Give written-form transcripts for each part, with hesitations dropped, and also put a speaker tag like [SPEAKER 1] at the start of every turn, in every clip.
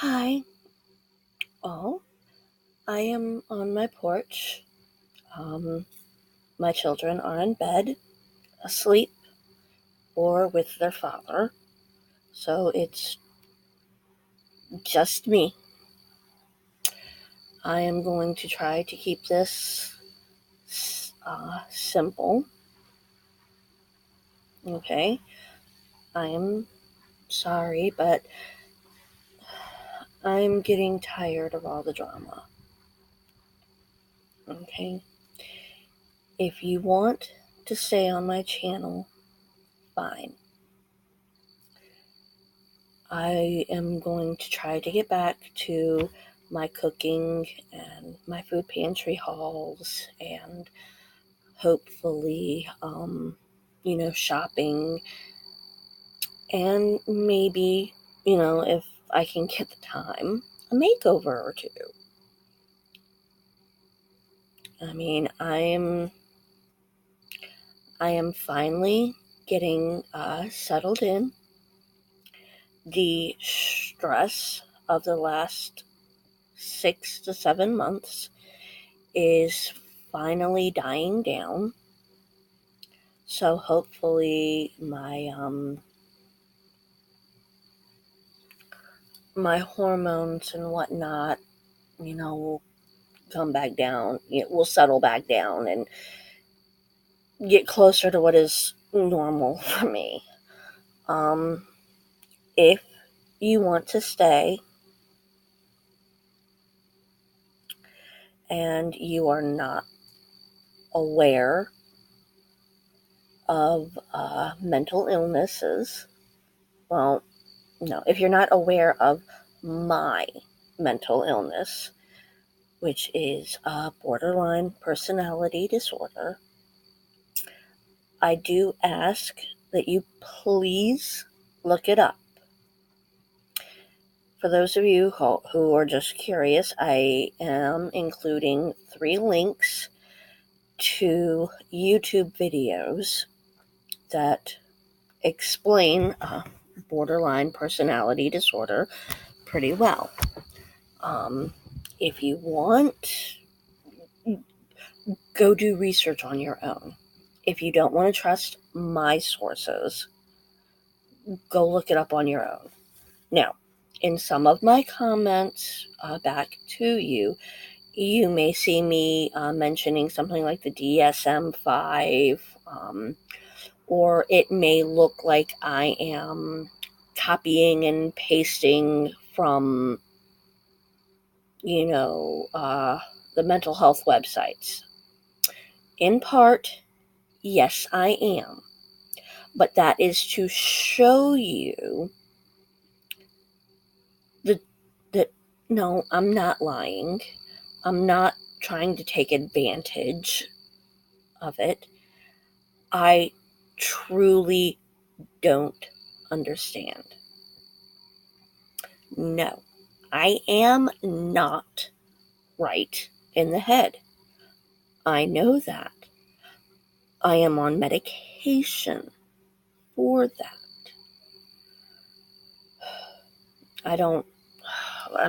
[SPEAKER 1] Hi, all. I am on my porch. Um, my children are in bed, asleep, or with their father. So it's just me. I am going to try to keep this simple. Okay. I am sorry, but I'm getting tired of all the drama. Okay. If you want to stay on my channel, fine. I am going to try to get back to my cooking and my food pantry hauls and hopefully, shopping and maybe, if I can get the time, a makeover or two. I mean, I am finally getting settled in. The stress of the last 6 to 7 months is finally dying down. So hopefully my hormones and whatnot, will come back down. It will settle back down and get closer to what is normal for me. If you want to stay and you are not aware of mental illnesses, well, no, if you're not aware of my mental illness, which is a borderline personality disorder, I do ask that you please look it up. For those of you who are just curious, I am including 3 links to YouTube videos that explain borderline personality disorder pretty well. If you want, go do research on your own. If you don't want to trust my sources, go look it up on your own. Now, in some of my comments back to you, you may see me mentioning something like the DSM-5, or it may look like I am copying and pasting from, the mental health websites. In part, yes, I am. But that is to show you that no, I'm not lying. I'm not trying to take advantage of it. I truly don't understand. No, I am not right in the head. I know that. I am on medication for that. I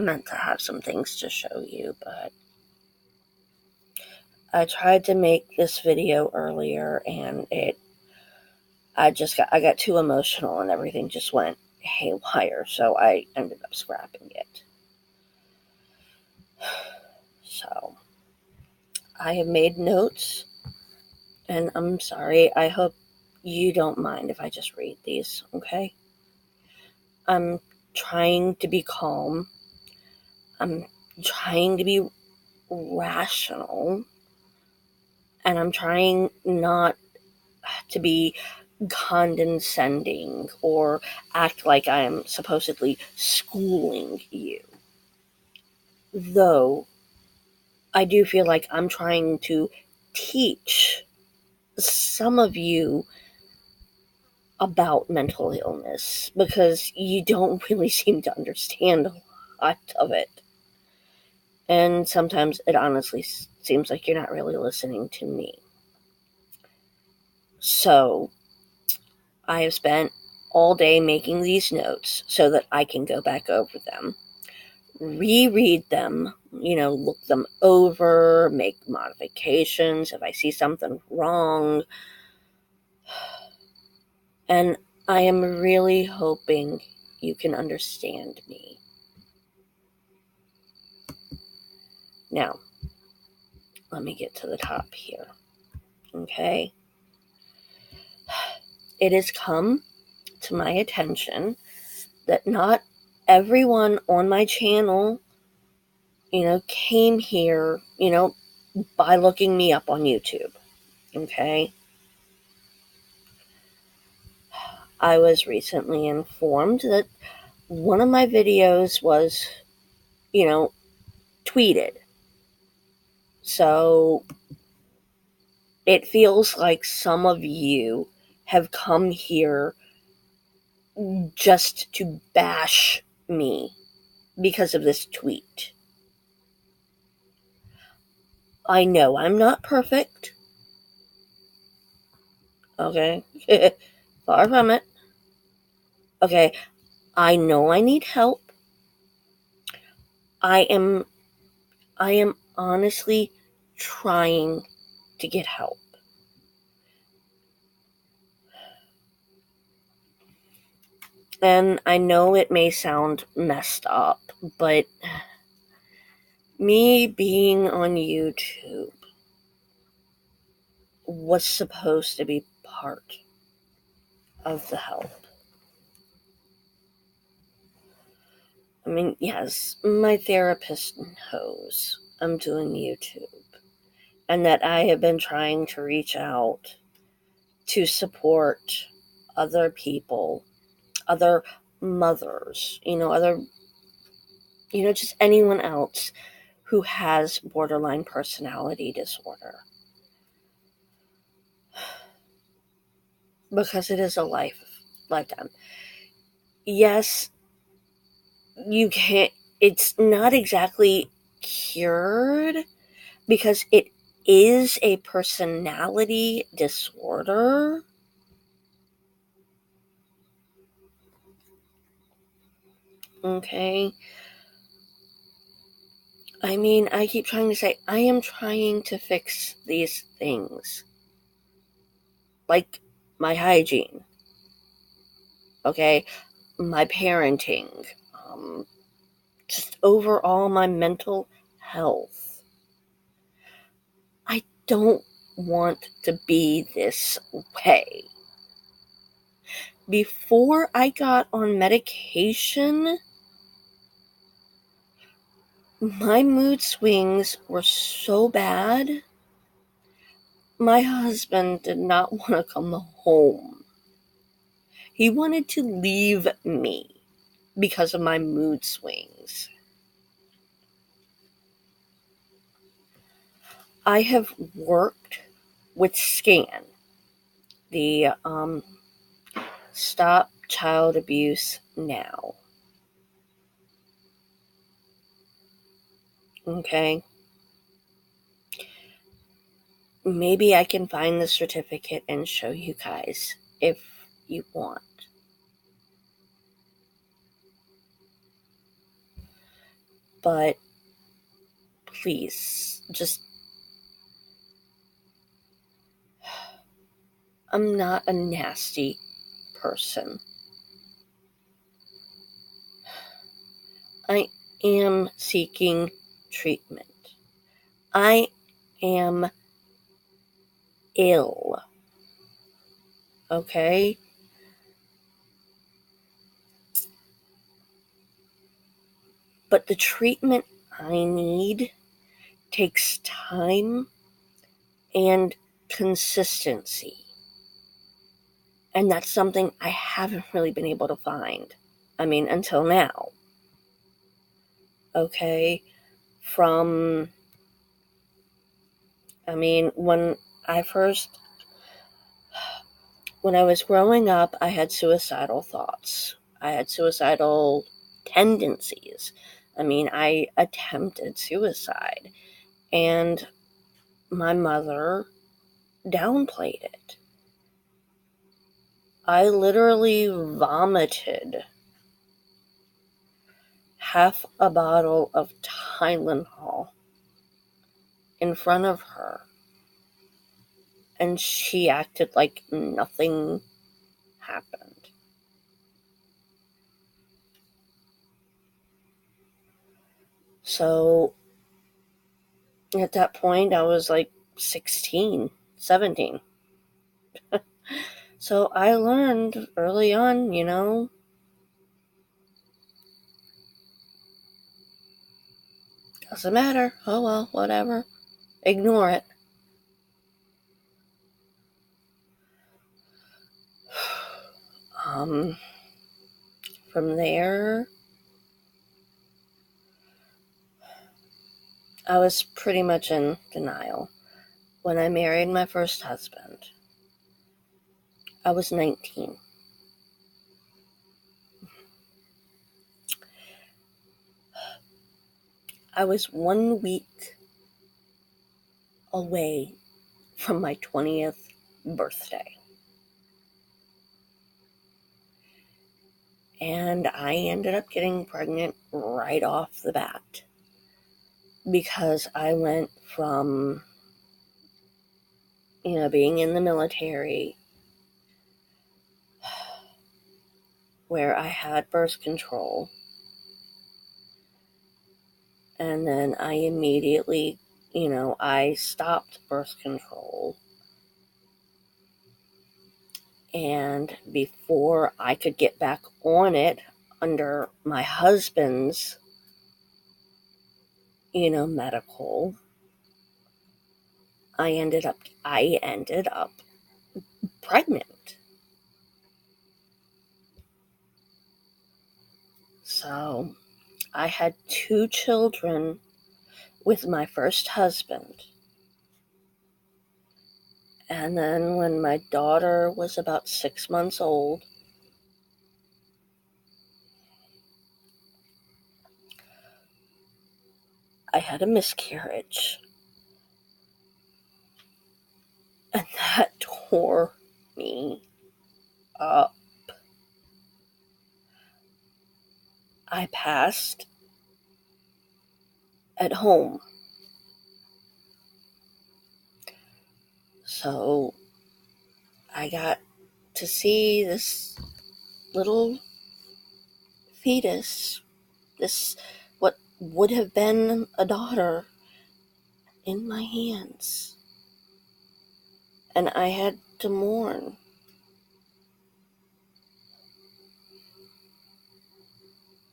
[SPEAKER 1] meant to have some things to show you, but I tried to make this video earlier and I got too emotional and everything just went haywire, so I ended up scrapping it. So, I have made notes, and I'm sorry, I hope you don't mind if I just read these, okay? I'm trying to be calm. I'm trying to be rational, and I'm trying not to be condescending or act like I'm supposedly schooling you. Though I do feel like I'm trying to teach some of you about mental illness because you don't really seem to understand a lot of it. And sometimes it honestly seems like you're not really listening to me. So I have spent all day making these notes so that I can go back over them. reread them, look them over, make modifications if I see something wrong. And I am really hoping you can understand me. Now, let me get to the top here. Okay? It has come to my attention that not everyone on my channel, came here, by looking me up on YouTube. Okay? I was recently informed that one of my videos was, tweeted. So it feels like some of you have come here just to bash me because of this tweet. I know I'm not perfect. Okay? Far from it. Okay, I know I need help. I am honestly trying to get help. And I know it may sound messed up, but me being on YouTube was supposed to be part of the help. I mean, yes, my therapist knows I'm doing YouTube and that I have been trying to reach out to support other people, other mothers, just anyone else who has borderline personality disorder. Because it is a lifetime. Yes, you can't, it's not exactly cured because it is a personality disorder. Okay. I mean, I keep trying to say, I am trying to fix these things. Like my hygiene. Okay. My parenting. Just overall my mental health. I don't want to be this way. Before I got on medication, my mood swings were so bad, my husband did not want to come home. He wanted to leave me because of my mood swings. I have worked with SCAN, the Stop Child Abuse Now. Okay? Maybe I can find the certificate and show you guys if you want. But please, I'm not a nasty person. I am seeking treatment. I am ill. Okay? But the treatment I need takes time and consistency. And that's something I haven't really been able to find. I mean, until now. Okay? When I was growing up, I had suicidal thoughts. I had suicidal tendencies. I attempted suicide. And my mother downplayed it. I literally vomited half a bottle of Tylenol in front of her, and she acted like nothing happened. So at that point, I was like 16, 17. So I learned early on, doesn't matter. Oh well, whatever. Ignore it. From there, I was pretty much in denial. When I married my first husband, I was 19. I was 1 week away from my 20th birthday. And I ended up getting pregnant right off the bat because I went from, being in the military where I had birth control, and then I immediately, I stopped birth control. And before I could get back on it under my husband's, medical, I ended up pregnant. So I had 2 children with my first husband. And then when my daughter was about 6 months old, I had a miscarriage. And that tore me up. I passed at home. So I got to see this little fetus, this what would have been a daughter, in my hands. And I had to mourn.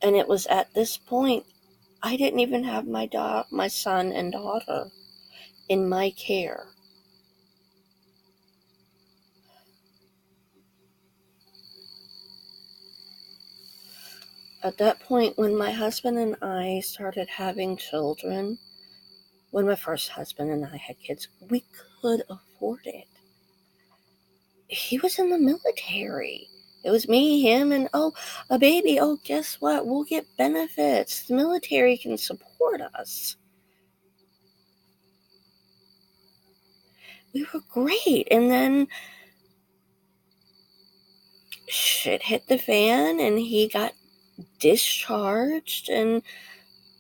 [SPEAKER 1] And it was at this point, I didn't even have my son and daughter in my care. At that point, when my husband and I started having children, when my first husband and I had kids, we could afford it. He was in the military. It was me, him, and a baby. Oh, guess what? We'll get benefits. The military can support us. We were great. And then shit hit the fan and he got discharged. And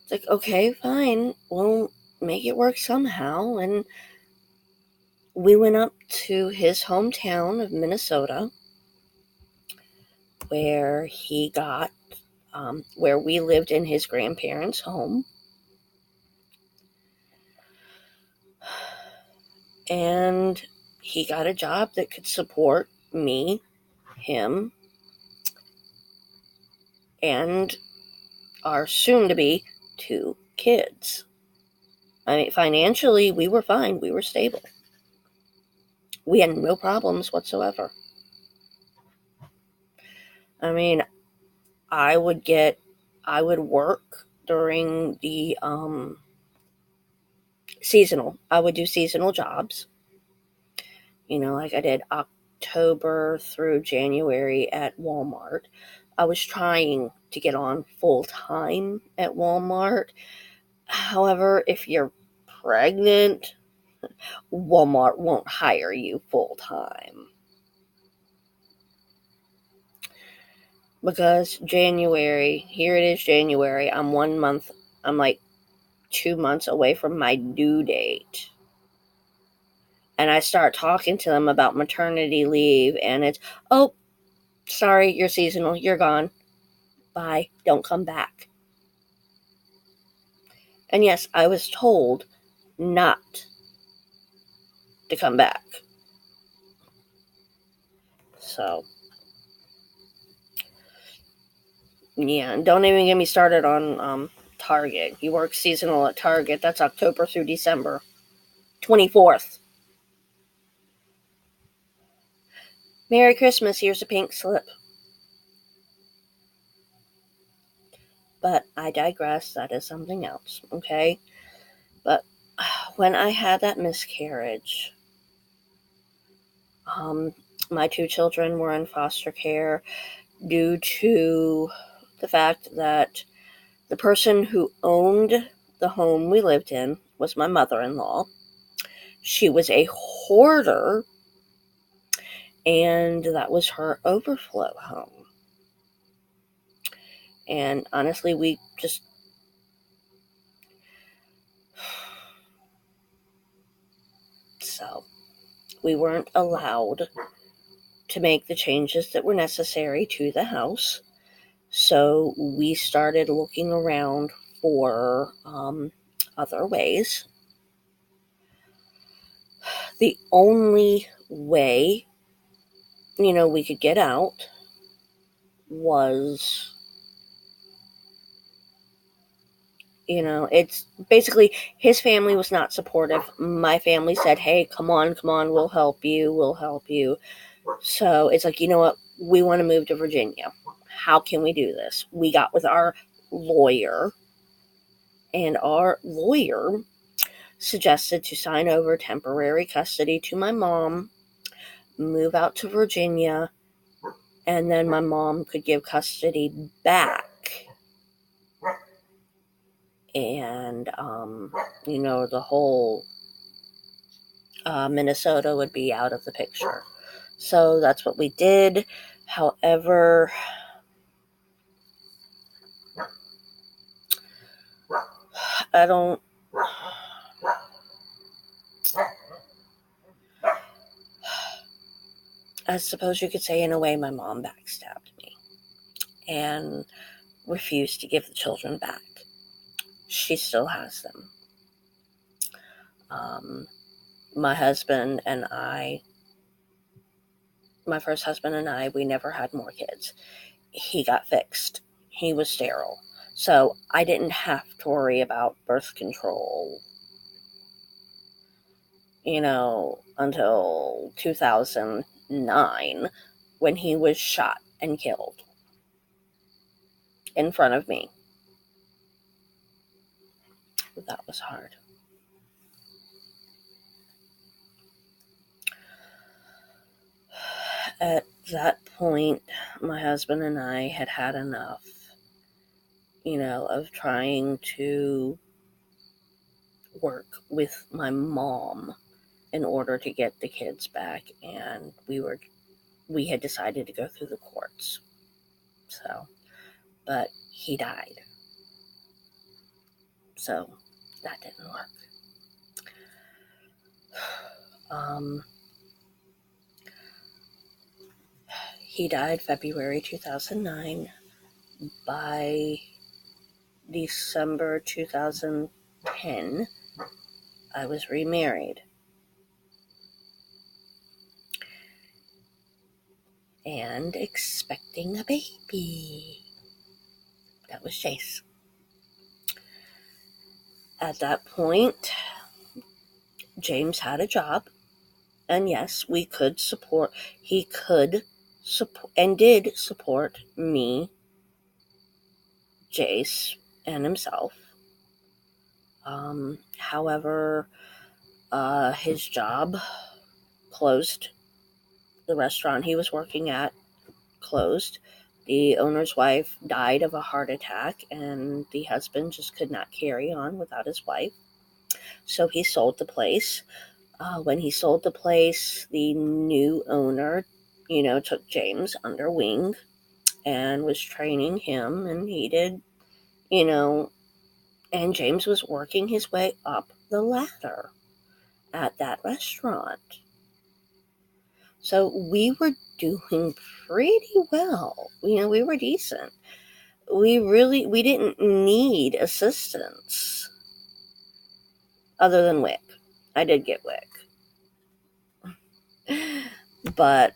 [SPEAKER 1] it's like, okay, fine. We'll make it work somehow. And we went up to his hometown of Minnesota where he got, where we lived in his grandparents' home. And he got a job that could support me, him, and our soon-to-be 2 kids. I mean, financially, we were fine. We were stable. We had no problems whatsoever. I mean, I would work during the seasonal. I would do seasonal jobs. Like I did October through January at Walmart. I was trying to get on full time at Walmart. However, if you're pregnant, Walmart won't hire you full time. Because January, here it is January, I'm like 2 months away from my due date. And I start talking to them about maternity leave, and it's, oh, sorry, you're seasonal, you're gone. Bye, don't come back. And yes, I was told not to come back. So, yeah, and don't even get me started on Target. You work seasonal at Target, that's October through December 24th. Merry Christmas, here's a pink slip. But I digress, that is something else, okay? But when I had that miscarriage, my 2 children were in foster care due to the fact that the person who owned the home we lived in was my mother-in-law. She was a hoarder, and that was her overflow home. And honestly, we weren't allowed to make the changes that were necessary to the house. So we started looking around for other ways. The only way, we could get out was, it's basically his family was not supportive. My family said, hey, come on, we'll help you. So it's like, you know what? We want to move to Virginia. How can we do this? We got with our lawyer, and our lawyer suggested to sign over temporary custody to my mom, move out to Virginia, and then my mom could give custody back. And, the whole Minnesota would be out of the picture. So that's what we did. However, I suppose you could say, in a way, my mom backstabbed me and refused to give the children back. She still has them. My husband and I, my first husband and I, we never had more kids. He got fixed. He was sterile. So I didn't have to worry about birth control, until 2009, when he was shot and killed in front of me. That was hard. At that point, my husband and I had had enough, of trying to work with my mom in order to get the kids back, and we had decided to go through the courts. So, but he died. So that didn't work. He died February 2009. By December 2010, I was remarried. And expecting a baby. That was Chase. At that point, James had a job. And yes, he could support, and did support me, Jace, and himself. However, his job closed. The restaurant he was working at closed. The owner's wife died of a heart attack, and the husband just could not carry on without his wife. So he sold the place. When he sold the place, the new owner, took James under wing and was training him, and he did, and James was working his way up the ladder at that restaurant. So we were doing pretty well. We were decent. We didn't need assistance other than WIC. I did get WIC. But,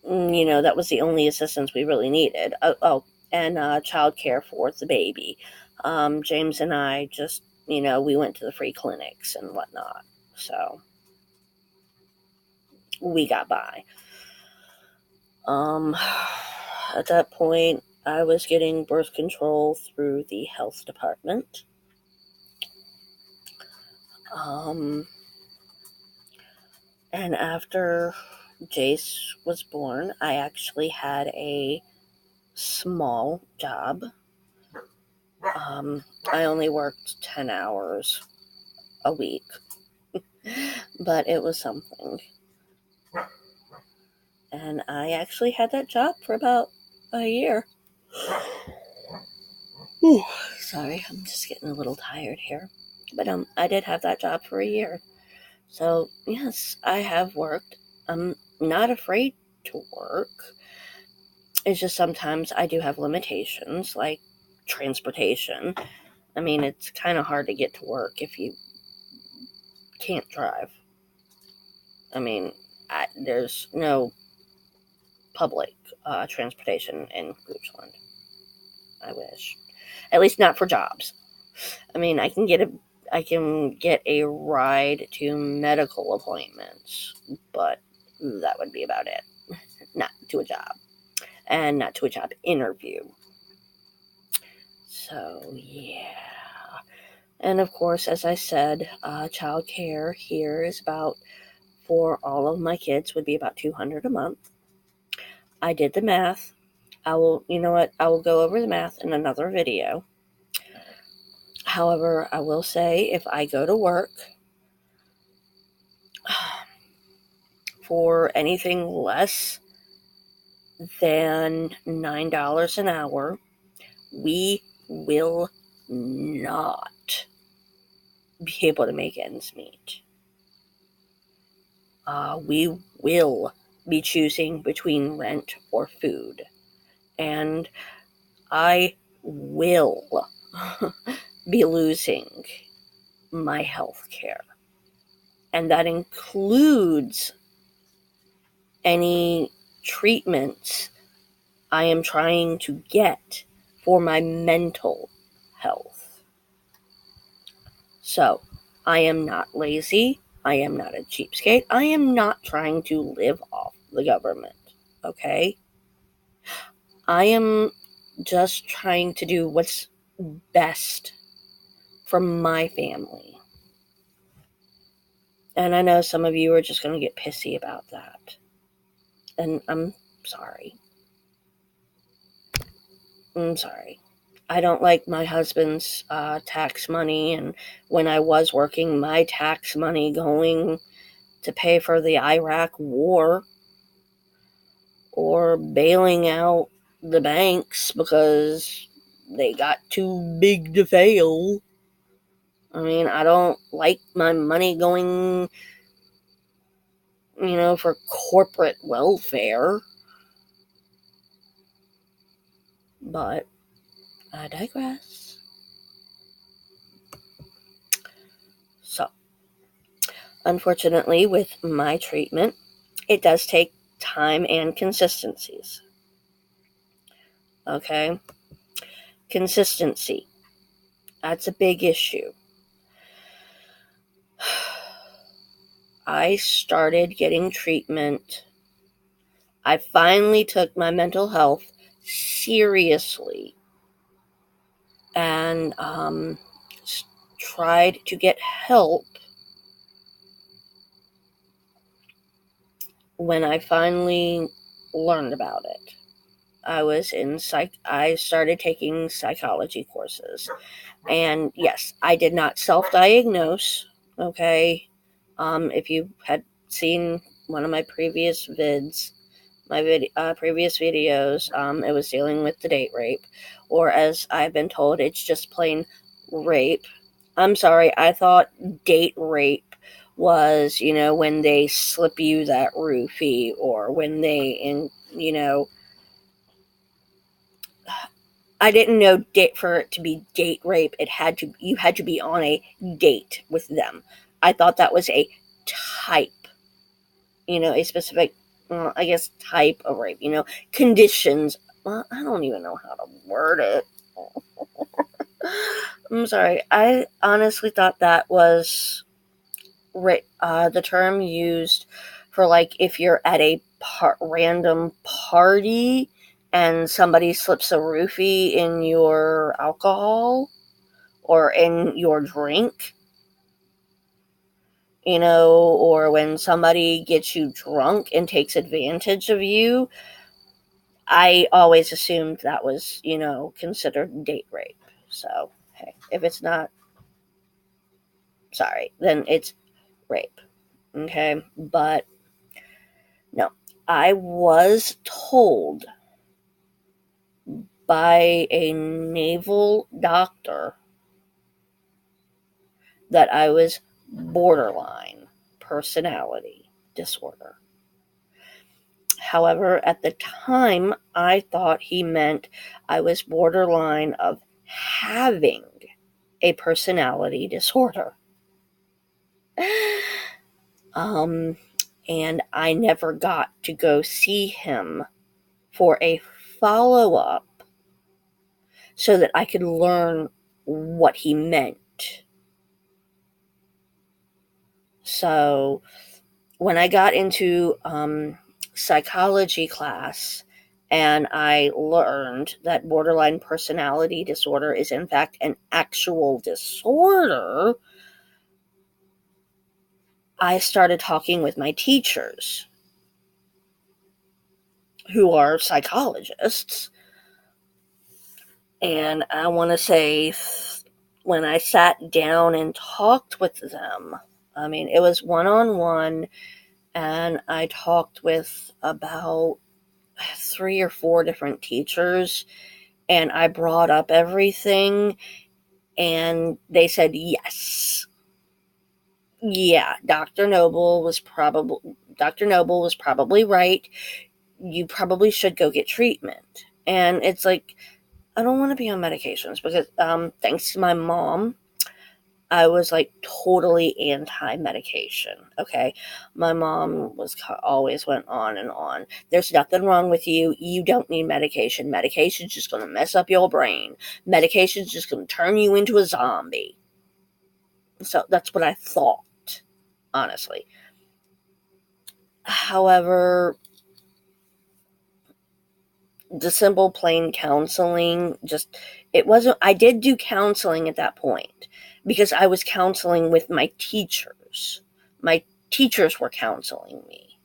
[SPEAKER 1] that was the only assistance we really needed. And childcare for the baby. James and I just, we went to the free clinics and whatnot. So we got by. At that point, I was getting birth control through the health department. And after Jace was born, I actually had a small job. I only worked 10 hours a week, but it was something. And I actually had that job for about a year. Ooh, sorry, I'm just getting a little tired here. But I did have that job for a year. So, yes, I have worked. I'm not afraid to work. It's just sometimes I do have limitations, like transportation. I mean, it's kind of hard to get to work if you can't drive. I mean, there's no public transportation in Goochland. I wish. At least not for jobs. I mean, I can get a ride to medical appointments, but that would be about it. Not to a job. And not to a job interview. So, yeah. And of course, as I said, child care here is about, for all of my kids, would be about $200 a month. I did the math. I will go over the math in another video. However, I will say, if I go to work for anything less than $9 an hour, we will not be able to make ends meet. We will be choosing between rent or food. And I will be losing my health care. And that includes any treatments I am trying to get for my mental health. So, I am not lazy. I am not a cheapskate. I am not trying to live off the government. Okay? I am just trying to do what's best for my family. And I know some of you are just going to get pissy about that. And I'm sorry. I don't like my husband's tax money, and when I was working, my tax money going to pay for the Iraq war or bailing out the banks because they got too big to fail. I mean, I don't like my money going, for corporate welfare. But I digress. So, unfortunately, with my treatment, it does take time and consistencies. Okay? Consistency. That's a big issue. I started getting treatment. I finally took my mental health seriously and tried to get help when I finally learned about it. I started taking psychology courses. And yes, I did not self-diagnose, okay? If you had seen one of my previous vids, my previous videos, it was dealing with the date rape, or as I've been told, it's just plain rape. I'm sorry, I thought date rape was, when they slip you that roofie, or when I didn't know for it to be date rape, you had to be on a date with them. I thought that was a type, a specific, I guess, type of rape, conditions. Well, I don't even know how to word it. I'm sorry. I honestly thought that was the term used for, like, if you're at a random party and somebody slips a roofie in your alcohol or in your drink, or when somebody gets you drunk and takes advantage of you. I always assumed that was, considered date rape. So, hey, if it's not, sorry, then it's rape. Okay? But no, I was told by a naval doctor that I was borderline personality disorder. However, at the time, I thought he meant I was borderline of having a personality disorder. And I never got to go see him for a follow-up so that I could learn what he meant. So when I got into psychology class and I learned that borderline personality disorder is in fact an actual disorder, I started talking with my teachers who are psychologists. And I want to say, when I sat down and talked with them, I mean, it was one-on-one, and I talked with about 3 or 4 different teachers, and I brought up everything, and they said, yes. Yeah, Dr. Noble was probably right. You probably should go get treatment. And it's like, I don't want to be on medications because, thanks to my mom, I was like totally anti-medication. Okay, my mom always went on and on. There's nothing wrong with you. You don't need medication. Medication's just going to mess up your brain. Medication's just going to turn you into a zombie. So that's what I thought, honestly. However, the simple plain counseling, I did do counseling at that point because I was counseling with my teachers. My teachers were counseling me.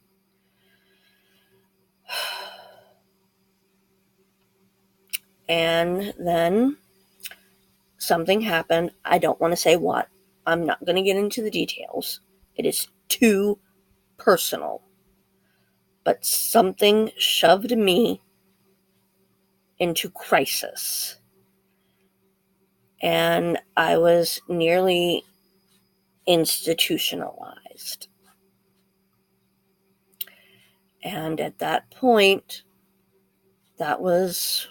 [SPEAKER 1] And then something happened. I don't want to say what. I'm not going to get into the details. It is too personal. But something shoved me into crisis. And I was nearly institutionalized. And at that point, that was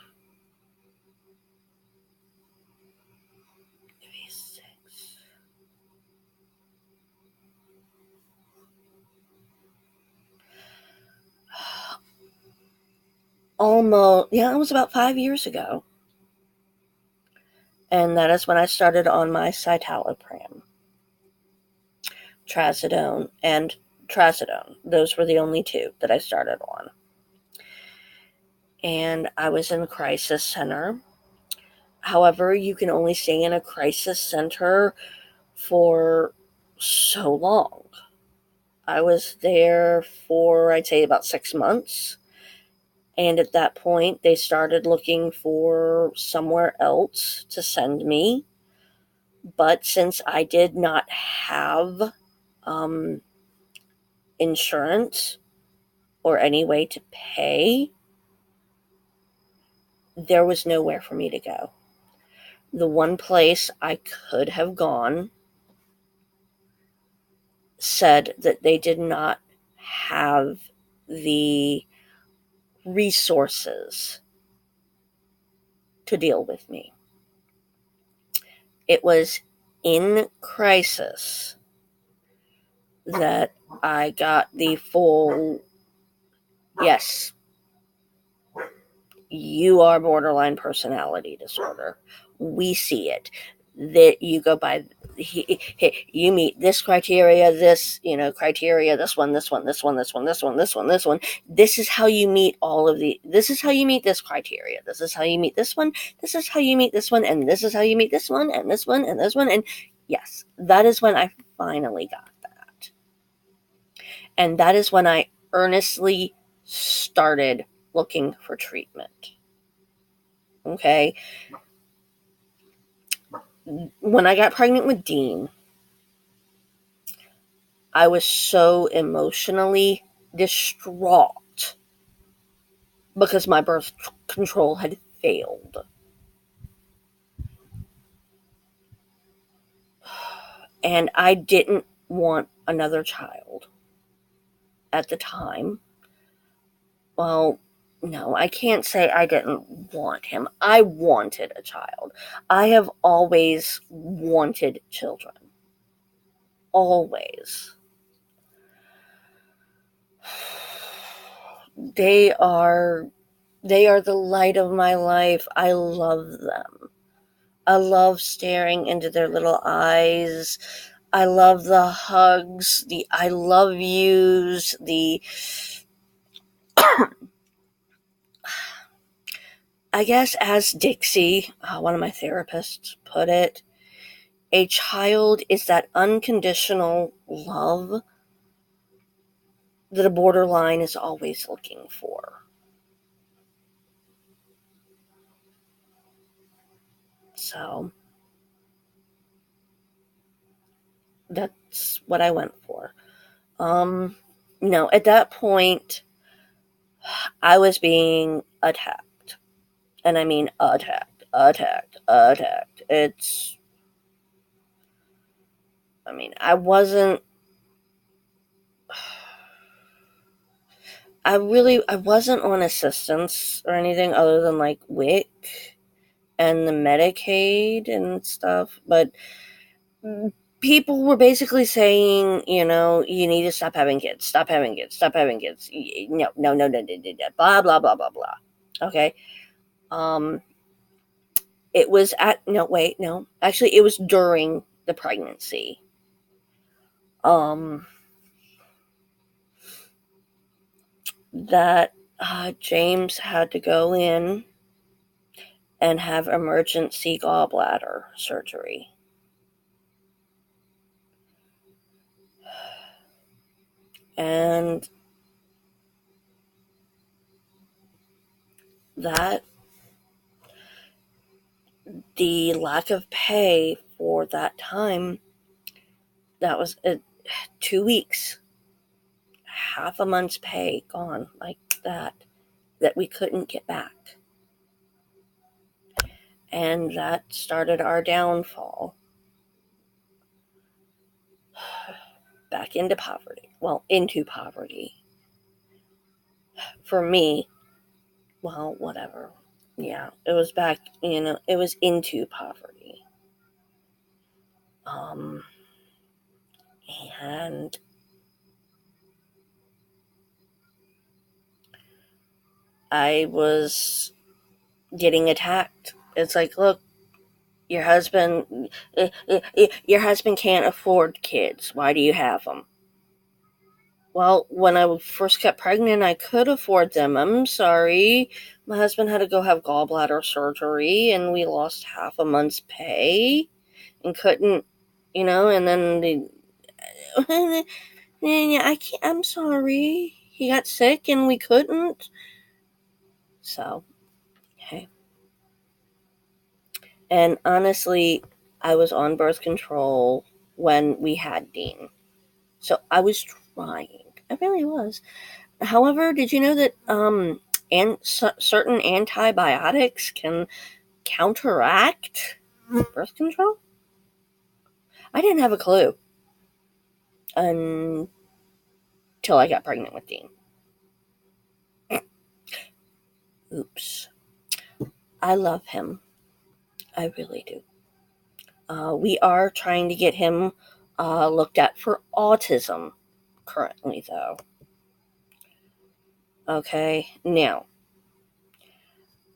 [SPEAKER 1] it was about 5 years ago. And that is when I started on my citalopram, trazodone, and trazodone. Those were the only 2 that I started on. And I was in a crisis center. However, you can only stay in a crisis center for so long. I was there for, I'd say, about 6 months. And at that point, they started looking for somewhere else to send me. But since I did not have insurance, or any way to pay, there was nowhere for me to go. The one place I could have gone said that they did not have the resources to deal with me. It was in crisis that I got the full, yes, you are borderline personality disorder. We see it. That you go by, you meet this criteria, this, criteria, this one, this one, this one, this one, this one, this one, this one. This is how you meet all of this is how you meet this criteria. This is how you meet this one. This is how you meet this one. And this is how you meet this one, and this one, and this one. And yes, that is when I finally got that. And that is when I earnestly started looking for treatment. Okay. When I got pregnant with Dean, I was so emotionally distraught because my birth control had failed. And I didn't want another child at the time. Well, no, I can't say I didn't want him. I wanted a child. I have always wanted children. Always. They are the light of my life. I love them. I love staring into their little eyes. I love the hugs, the I love yous, I guess as Dixie, one of my therapists, put it, a child is that unconditional love that a borderline is always looking for. So that's what I went for. At that point, I was being attacked. And I mean attacked. I wasn't, I wasn't on assistance or anything other than like WIC and the Medicaid and stuff, but people were basically saying, you need to stop having kids, no, blah, blah, blah, blah, blah. Okay. It was actually it was during the pregnancy. That James had to go in and have emergency gallbladder surgery. And that the lack of pay for that time, that was 2 weeks, half a month's pay gone like that we couldn't get back. And that started our downfall. Back into poverty. Well, into poverty. For me, well, whatever. Yeah, it was back, it was into poverty. And I was getting attacked. It's like, look, your husband can't afford kids. Why do you have them? Well, when I first got pregnant, I could afford them. I'm sorry. My husband had to go have gallbladder surgery, and we lost half a month's pay and couldn't, and then I can't, I'm sorry. He got sick and we couldn't. So, okay. And honestly, I was on birth control when we had Dean. So I was trying. I really was. However, did you know that certain antibiotics can counteract birth control? I didn't have a clue until I got pregnant with Dean. Oops. I love him. I really do. We are trying to get him looked at for autism currently, though. Okay, now,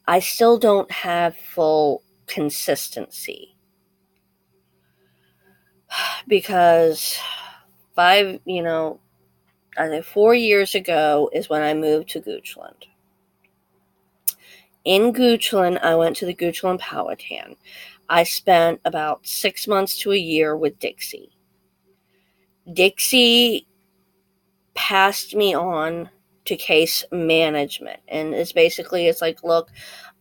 [SPEAKER 1] I still don't have full consistency because 4 years ago is when I moved to Goochland. In Goochland, I went to the Goochland Powhatan. I spent about 6 months to a year with Dixie. Dixie passed me on to case management, and it's like, look,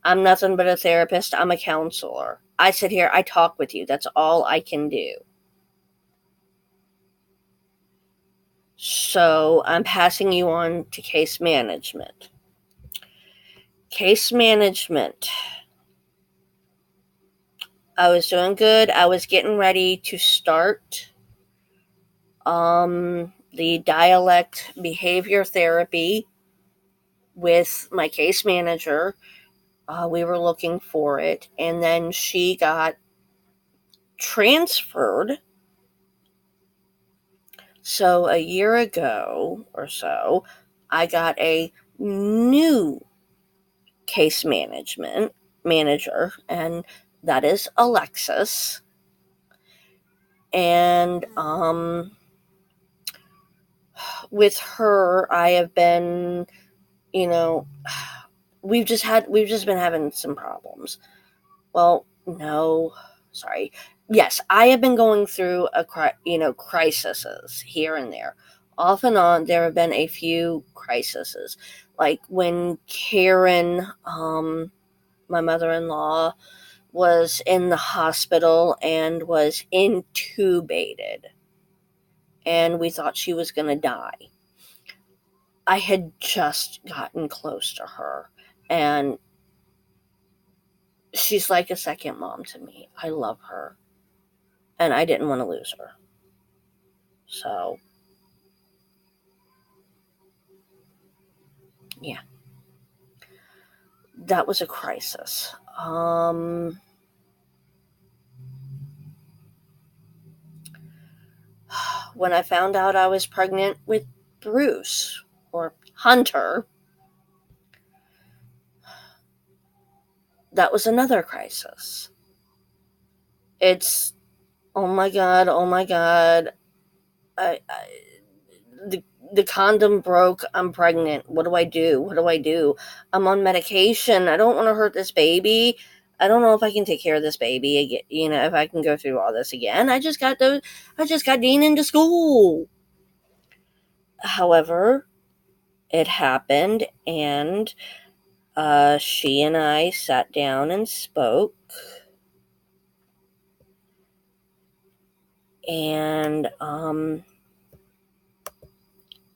[SPEAKER 1] I'm nothing but a therapist. I'm a counselor. I sit here, I talk with you. That's all I can do. So I'm passing you on to case management. Case management. I was doing good. I was getting ready to start the dialect behavior therapy with my case manager. We were looking for it, and then she got transferred. So a year ago or so, I got a new case manager, and that is Alexis. And with her, I have been, we've just been having some problems. Well, no, sorry. Yes, I have been going through crises here and there. Off and on, there have been a few crises. Like when Karen, my mother-in-law, was in the hospital and was intubated. And we thought she was going to die. I had just gotten close to her. And she's like a second mom to me. I love her. And I didn't want to lose her. So, yeah. That was a crisis. When I found out I was pregnant with Bruce, or Hunter, that was another crisis. It's, oh my God. The condom broke. I'm pregnant. What do I do? I'm on medication. I don't want to hurt this baby. I don't know if I can take care of this baby again. If I can go through all this again. I just got Dean into school. However, it happened, and she and I sat down and spoke. And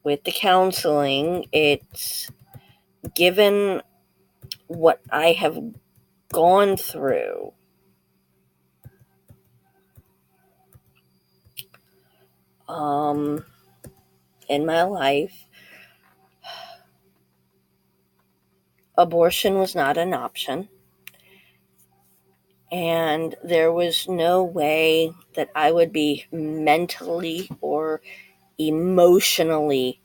[SPEAKER 1] with the counseling, it's given what I have gone through. In my life, abortion was not an option. And there was no way that I would be mentally or emotionally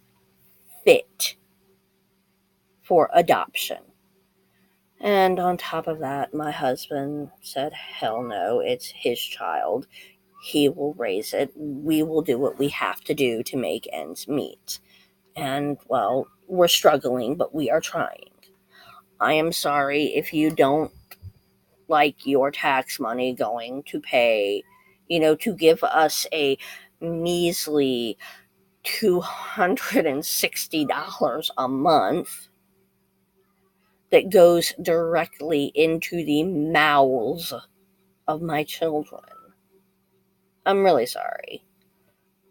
[SPEAKER 1] fit for adoption. And on top of that, my husband said, hell no, it's his child. He will raise it. We will do what we have to do to make ends meet. And, well, we're struggling, but we are trying. I am sorry if you don't like your tax money going to pay, to give us a measly $260 a month that goes directly into the mouths of my children. I'm really sorry.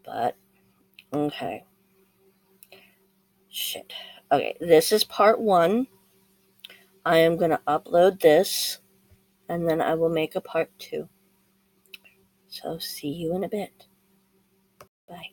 [SPEAKER 1] But, okay. Shit. Okay, this is part 1. I am going to upload this, and then I will make a part 2. So see you in a bit. Bye.